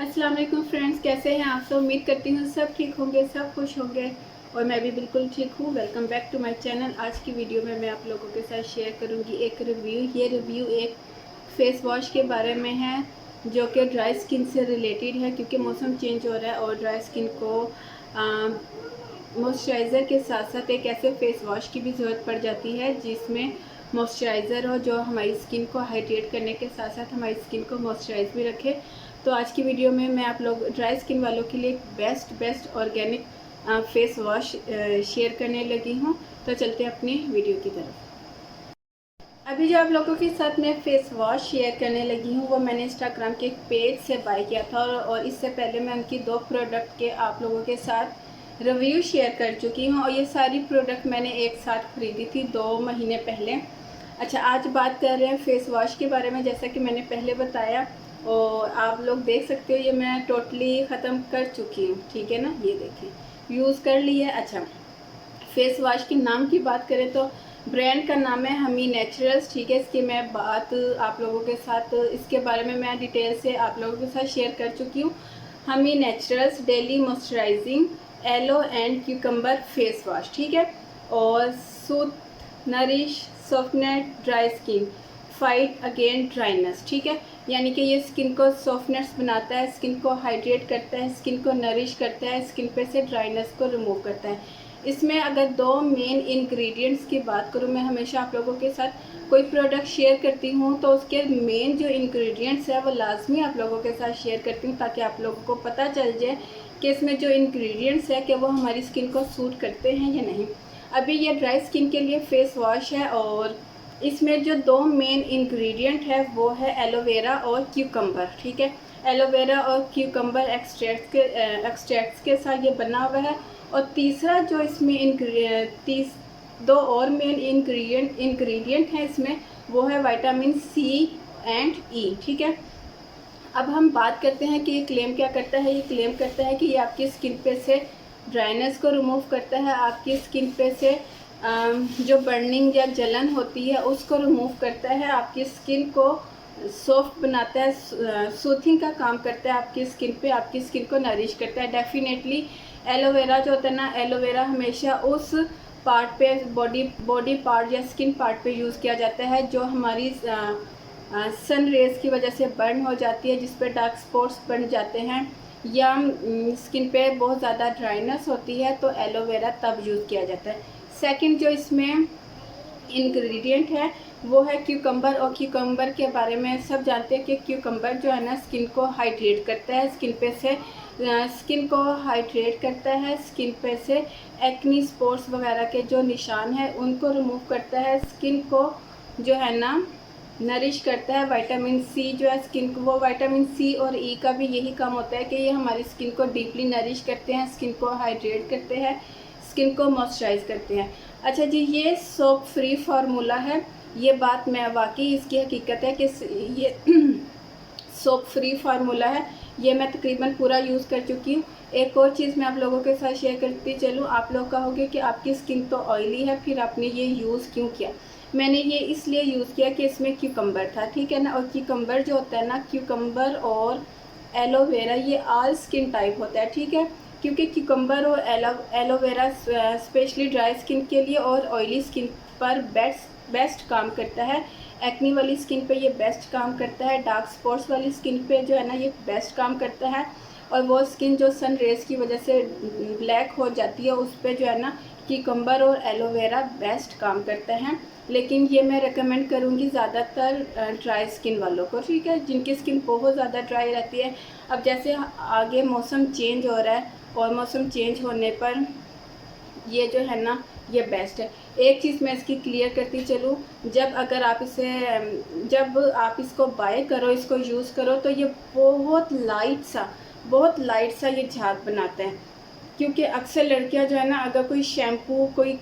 अस्सलाम वालेकुम फ्रेंड्स, कैसे हैं आप सब। उम्मीद करती हूँ सब ठीक होंगे, सब खुश होंगे और मैं भी बिल्कुल ठीक हूँ। Welcome back to my channel. आज की वीडियो में मैं आप लोगों के साथ शेयर करूँगी एक रिव्यू। ये रिव्यू एक फेस वॉश के बारे में है जो कि ड्राई स्किन से रिलेटेड है, क्योंकि मौसम चेंज हो रहा है और ड्राई स्किन को मॉइस्चराइज़र के साथ साथ एक ऐसे फेस वॉश की भी ज़रूरत पड़ जाती है जिसमें मॉइस्चराइज़र हो जो हमारी स्किन को हाइड्रेट करने के साथ साथ हमारी स्किन को मॉइस्चराइज भी रखे। तो आज की वीडियो में मैं आप लोग ड्राई स्किन वालों के लिए एक best organic face wash share करने लगी हूँ। तो चलते हैं अपनी वीडियो की तरफ। अभी जो आप लोगों के साथ मैं फेस वॉश शेयर करने लगी हूँ वो मैंने इंस्टाग्राम के एक पेज से बाय किया था और इससे पहले मैं उनकी 2 प्रोडक्ट के आप लोगों के साथ रिव्यू शेयर कर चुकी हूँ और ये सारी प्रोडक्ट मैंने एक साथ खरीदी थी 2 महीने पहले। अच्छा, आज बात कर रहे हैं फेस वॉश के बारे में। जैसा कि मैंने पहले बताया और आप लोग देख सकते हो, ये मैं टोटली ख़त्म कर चुकी हूँ, ठीक है ना। ये देखिए, यूज़ कर ली है। अच्छा, फेस वॉश के नाम की बात करें तो ब्रांड का नाम है हमी नेचुरल्स, ठीक है। इसकी मैं बात आप लोगों के साथ, इसके बारे में मैं डिटेल से आप लोगों के साथ शेयर कर चुकी हूँ। हमी naturals daily moisturizing aloe and cucumber face wash, ठीक है। और soothe nourish soften dry skin fight against dryness, ठीक है। यानी कि ये स्किन को सॉफ्टनेस बनाता है, स्किन को हाइड्रेट करता है, स्किन को नरिश करता है, स्किन पे से ड्राइनेस को रिमूव करता है। इसमें अगर 2 मेन इंग्रेडिएंट्स की बात करूँ, मैं हमेशा आप लोगों के साथ कोई प्रोडक्ट शेयर करती हूँ तो उसके मेन जो इंग्रेडिएंट्स है वो लाजमी आप लोगों के साथ शेयर करती हूँ ताकि आप लोगों को पता चल जाए कि इसमें जो इंग्रेडिएंट्स है कि वो हमारी स्किन को सूट करते हैं या नहीं। अभी ये ड्राई स्किन के लिए फेस वॉश है और इसमें जो 2 मेन इंग्रेडिएंट है वो है एलोवेरा और क्यूकम्बर, ठीक है। एलोवेरा और क्यूकम्बर एक्सट्रैक्ट्स के साथ ये बना हुआ है। और तीसरा जो इसमें 2 और मेन इंग्रेडिएंट है इसमें, वो है विटामिन सी एंड ई, ठीक है। अब हम बात करते हैं कि ये क्लेम क्या करता है। ये क्लेम करता है कि ये आपकी स्किन पे से ड्राइनेस को रिमूव करता है, आपकी स्किन पे से जो बर्निंग या जलन होती है उसको रिमूव करता है, आपकी स्किन को सॉफ्ट बनाता है, सूथिंग का काम करता है आपकी स्किन पे, आपकी स्किन को नरिश करता है। डेफिनेटली एलोवेरा जो होता है ना, एलोवेरा हमेशा उस पार्ट पे बॉडी पार्ट या स्किन पार्ट पे यूज़ किया जाता है जो हमारी सन रेज़ की वजह से बर्न हो जाती है, जिस पे डार्क स्पॉट्स बन जाते हैं या स्किन पे बहुत ज़्यादा ड्राइनेस होती है, तो एलोवेरा तब यूज़ किया जाता है। सेकंड जो इसमें इंग्रेडिएंट है वो है क्यूकम्बर। और क्यूकम्बर के बारे में सब जानते हैं कि क्यूकम्बर जो है ना स्किन को हाइड्रेट करता है, स्किन को हाइड्रेट करता है, स्किन पे से एक्नी स्पॉट्स वगैरह के जो निशान हैं उनको रिमूव करता है, स्किन को जो है ना नरिश करता है। विटामिन सी जो है स्किन को, वो विटामिन सी और ई का भी यही काम होता है कि ये हमारी स्किन को डीपली नरिश करते हैं, स्किन को हाइड्रेट करते हैं, स्किन को मॉइस्चराइज करते हैं। अच्छा जी, ये सोप फ्री फार्मूला है। ये बात मैं वाकई इसकी हकीकत है कि ये सोप फ्री फार्मूला है। ये मैं तकरीबन पूरा यूज़ कर चुकी हूँ। एक और चीज़ मैं आप लोगों के साथ शेयर करती चलूँ। आप लोग कहोगे कि आपकी स्किन तो ऑयली है, फिर आपने ये यूज़ क्यों किया। मैंने ये इसलिए यूज़ किया कि इसमें क्यूकम्बर था, ठीक है ना। और क्यूकम्बर जो होता है ना, क्यूकम्बर और एलोवेरा ये ऑल स्किन टाइप होता है, ठीक है। क्योंकि क्यूकम्बर और एलोवेरा स्पेशली ड्राई स्किन के लिए और ऑयली स्किन पर बेस्ट काम करता है। एक्नी वाली स्किन पे ये बेस्ट काम करता है, डार्क स्पॉट्स वाली स्किन पे जो है ना ये बेस्ट काम करता है। और वो स्किन जो सन रेज़ की वजह से ब्लैक हो जाती है उस पर जो है ना क्यूकम्बर और एलोवेरा बेस्ट काम करता है। लेकिन ये मैं रेकमेंड करूँगी ज़्यादातर ड्राई स्किन वालों को, ठीक है, जिनकी स्किन बहुत ज़्यादा ड्राई रहती है। अब जैसे आगे मौसम चेंज हो रहा है और मौसम चेंज होने पर ये जो है ना ये बेस्ट है। एक चीज़ मैं इसकी क्लियर करती चलूँ, जब आप इसको बाय करो, इसको यूज़ करो तो ये बहुत लाइट सा ये झाग बनाता है। क्योंकि अक्सर लड़कियां जो है ना, अगर कोई शैम्पू, कोई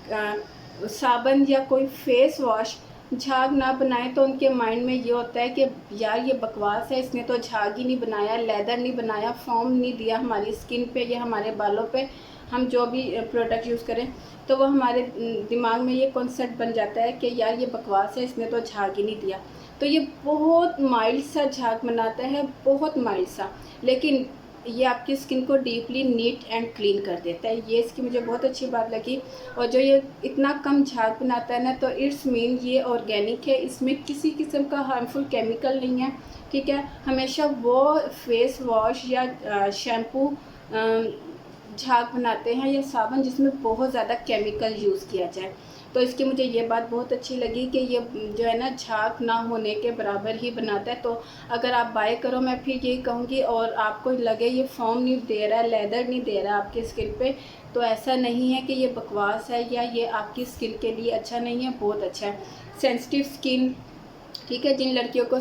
साबुन या कोई फेस वॉश झाग ना बनाए तो उनके माइंड में ये होता है कि यार ये बकवास है, इसने तो झाग ही नहीं बनाया, लेदर नहीं बनाया, फॉर्म नहीं दिया हमारी स्किन पे या हमारे बालों पे। हम जो भी प्रोडक्ट यूज़ करें तो वो हमारे दिमाग में ये कॉन्सेप्ट बन जाता है कि यार ये बकवास है, इसने तो झाग ही नहीं दिया। तो ये बहुत माइल्ड सा झाग बनाता है, बहुत माइल्ड सा, लेकिन ये आपकी स्किन को डीपली नीट एंड क्लीन कर देता है। ये इसकी मुझे बहुत अच्छी बात लगी। और जो ये इतना कम झाग बनाता है ना, तो इट्स मीन ये ऑर्गेनिक है, इसमें किसी किस्म का हार्मफुल केमिकल नहीं है, ठीक है। हमेशा वो फेस वॉश या शैम्पू झाग बनाते हैं या साबुन जिसमें बहुत ज़्यादा केमिकल यूज़ किया जाए। तो इसकी मुझे ये बात बहुत अच्छी लगी कि ये जो है ना झाग ना होने के बराबर ही बनाता है। तो अगर आप बाय करो, मैं फिर यही कहूँगी, और आपको लगे ये फॉर्म नहीं दे रहा है, लेदर नहीं दे रहा है आपकी स्किन पे, तो ऐसा नहीं है कि ये बकवास है या ये आपकी स्किन के लिए अच्छा नहीं है, बहुत अच्छा है। सेंसिटिव स्किन, ठीक है, जिन लड़कियों को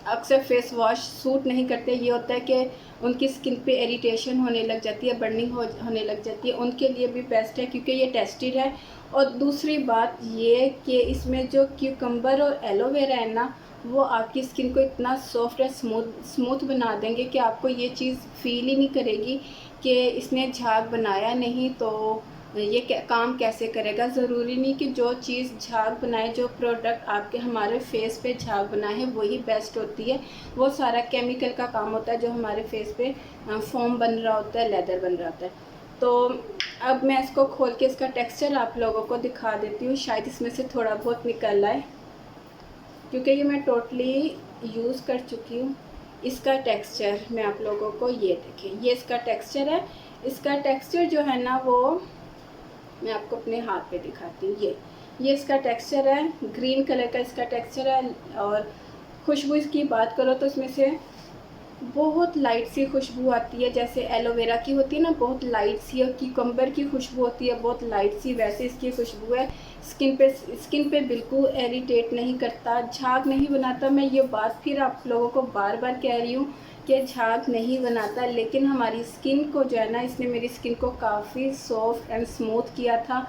अक्सर फेस वॉश सूट नहीं करते, ये होता है कि उनकी स्किन पे इरिटेशन होने लग जाती है, बर्निंग होने लग जाती है, उनके लिए भी बेस्ट है क्योंकि ये टेस्टेड है। और दूसरी बात ये कि इसमें जो क्यूकम्बर और एलोवेरा है ना, वो आपकी स्किन को इतना सॉफ्ट और स्मूथ बना देंगे कि आपको ये चीज़ फील ही नहीं करेगी कि इसने झाग बनाया नहीं तो ये काम कैसे करेगा। ज़रूरी नहीं कि जो चीज़ झाग बनाए, जो प्रोडक्ट आपके हमारे फेस पे झाग बनाए है वही बेस्ट होती है। वो सारा केमिकल का काम होता है जो हमारे फेस पे फोम बन रहा होता है, लेदर बन रहा होता है। तो अब मैं इसको खोल के इसका टेक्सचर आप लोगों को दिखा देती हूँ, शायद इसमें से थोड़ा बहुत निकल आए, क्योंकि ये मैं टोटली यूज़ कर चुकी हूँ। इसका टेक्सचर मैं आप लोगों को ये देखें, ये इसका टेक्सचर है। इसका टेक्सचर जो है ना, वो मैं आपको अपने हाथ पे दिखाती हूँ। ये इसका टेक्सचर है, ग्रीन कलर का इसका टेक्सचर है। और खुशबू इसकी बात करो तो इसमें से बहुत लाइट सी खुशबू आती है, जैसे एलोवेरा की होती है ना, बहुत लाइट सी, और क्यूकम्बर की खुशबू होती है बहुत लाइट सी, वैसे इसकी खुशबू है। स्किन पे बिल्कुल इरिटेट नहीं करता, झाग नहीं बनाता। मैं ये बात फिर आप लोगों को बार बार कह रही हूँ कि झाग नहीं बनाता, लेकिन हमारी स्किन को जो है ना, इसने मेरी स्किन को काफ़ी सॉफ्ट एंड स्मूथ किया था।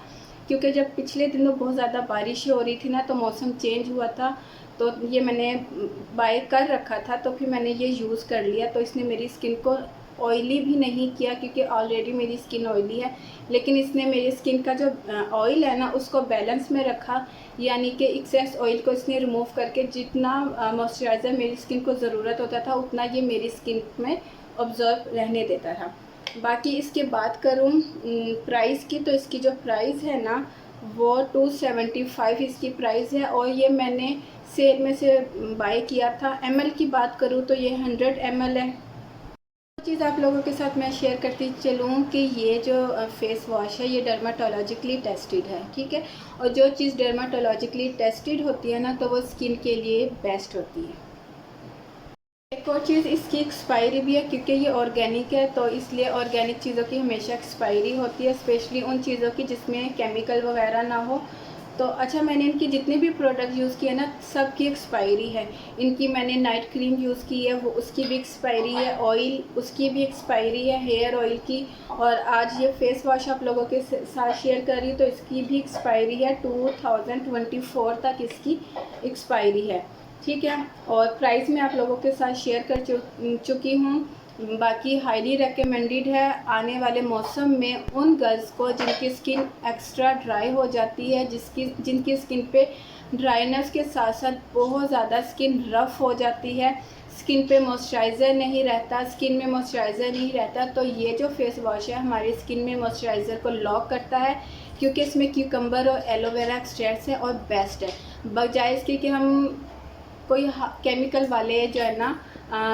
क्योंकि जब पिछले दिनों बहुत ज़्यादा बारिश हो रही थी ना, तो मौसम चेंज हुआ था, तो ये मैंने बाय कर रखा था, तो फिर मैंने ये यूज़ कर लिया। तो इसने मेरी स्किन को ऑयली भी नहीं किया, क्योंकि ऑलरेडी मेरी स्किन ऑयली है, लेकिन इसने मेरी स्किन का जो ऑयल है ना, उसको बैलेंस में रखा। यानी कि एक्सेस ऑयल को इसने रिमूव करके जितना मॉइस्चराइज़र मेरी स्किन को ज़रूरत होता था, उतना ये मेरी स्किन में ऑब्जर्व रहने देता था। बाकी इसके बात करूँ प्राइस की, तो इसकी जो प्राइस है ना, वो 275 इसकी प्राइस है। और ये मैंने सेल में से बाय किया था। ml की बात करूँ तो ये 100 ml है। चीज़ आप लोगों के साथ मैं शेयर करती चलूँ कि ये जो फेस वॉश है, ये डर्माटोलॉजिकली टेस्टेड है, ठीक है। और जो चीज़ डर्माटोलॉजिकली टेस्टेड होती है ना, तो वो स्किन के लिए बेस्ट होती है। एक और चीज़, इसकी एक्सपायरी भी है, क्योंकि ये ऑर्गेनिक है, तो इसलिए ऑर्गेनिक चीज़ों की हमेशा एक्सपायरी होती है, स्पेशली उन चीज़ों की जिसमें केमिकल वगैरह ना हो। तो अच्छा, मैंने इनकी जितने भी प्रोडक्ट यूज़ किए ना, सब की एक्सपायरी है। इनकी मैंने नाइट क्रीम यूज़ की है, वो उसकी भी एक्सपायरी है, ऑयल उसकी भी एक्सपायरी है, हेयर ऑयल की। और आज ये फेस वॉश आप लोगों के साथ शेयर कर रही हूँ, तो इसकी भी एक्सपायरी है, 2024 तक इसकी एक्सपायरी है, ठीक है। और प्राइस मैं आप लोगों के साथ शेयर कर चुकी हूँ। बाकी हाईली रेकमेंडेड है आने वाले मौसम में उन गर्ल्स को जिनकी स्किन एक्स्ट्रा ड्राई हो जाती है, जिनकी स्किन पे ड्राइनेस के साथ साथ बहुत ज़्यादा स्किन रफ़ हो जाती है, स्किन पे मॉइस्चराइज़र नहीं रहता, स्किन में मॉइस्चराइज़र नहीं रहता। तो ये जो फेस वॉश है हमारी स्किन में मॉइस्चराइज़र को लॉक करता है, क्योंकि इसमें क्यूकम्बर और एलोवेरा एक्सट्रैक्ट्स है, और बेस्ट है, बजाय इसके कि हम कोई केमिकल वाले जो है ना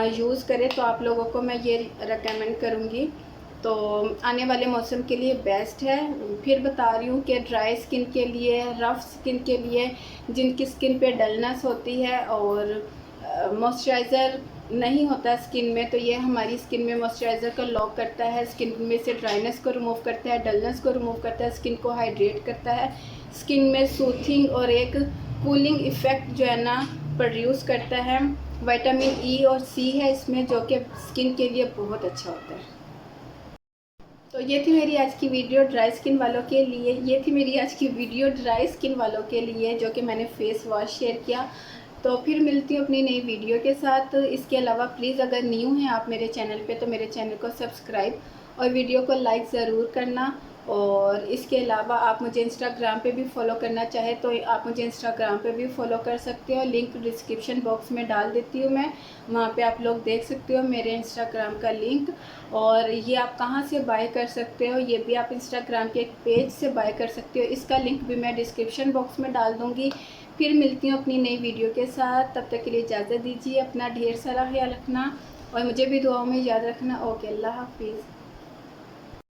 यूज़ करें। तो आप लोगों को मैं ये रेकमेंड करूँगी। तो आने वाले मौसम के लिए बेस्ट है। फिर बता रही हूँ कि ड्राई स्किन के लिए, रफ़ स्किन के लिए, जिनकी स्किन पे डलनेस होती है और मॉइस्चराइज़र नहीं होता स्किन में, तो ये हमारी स्किन में मॉइस्चराइज़र को लॉक करता है, स्किन में से ड्राइनेस को रिमूव करता है, डलनेस को रिमूव करता है, स्किन को हाइड्रेट करता है, स्किन में सूथिंग और एक कूलिंग इफ़ेक्ट जो है ना प्रोड्यूस करता है। विटामिन ई और सी है इसमें, जो कि स्किन के लिए बहुत अच्छा होता है। तो ये थी मेरी आज की वीडियो ड्राई स्किन वालों के लिए, जो कि मैंने फेस वॉश शेयर किया। तो फिर मिलती हूँ अपनी नई वीडियो के साथ। इसके अलावा प्लीज़ अगर न्यू हैं आप मेरे चैनल पे, तो मेरे चैनल को सब्सक्राइब और वीडियो को लाइक ज़रूर करना। और इसके अलावा आप मुझे इंस्टाग्राम पे भी फॉलो करना चाहे तो आप मुझे इंस्टाग्राम पे भी फॉलो कर सकते हो। लिंक डिस्क्रिप्शन बॉक्स में डाल देती हूँ मैं, वहाँ पे आप लोग देख सकते हो मेरे इंस्टाग्राम का लिंक। और ये आप कहाँ से बाय कर सकते हो, ये भी आप इंस्टाग्राम के एक पेज से बाय कर सकते हो। इसका लिंक भी मैं डिस्क्रिप्शन बॉक्स में डाल दूँगी। फिर मिलती हूँ अपनी नई वीडियो के साथ, तब तक के लिए इजाज़त दीजिए। अपना ढेर सारा ख्याल रखना और मुझे भी दुआओं में याद रखना। ओके, अल्लाह हाफिज़।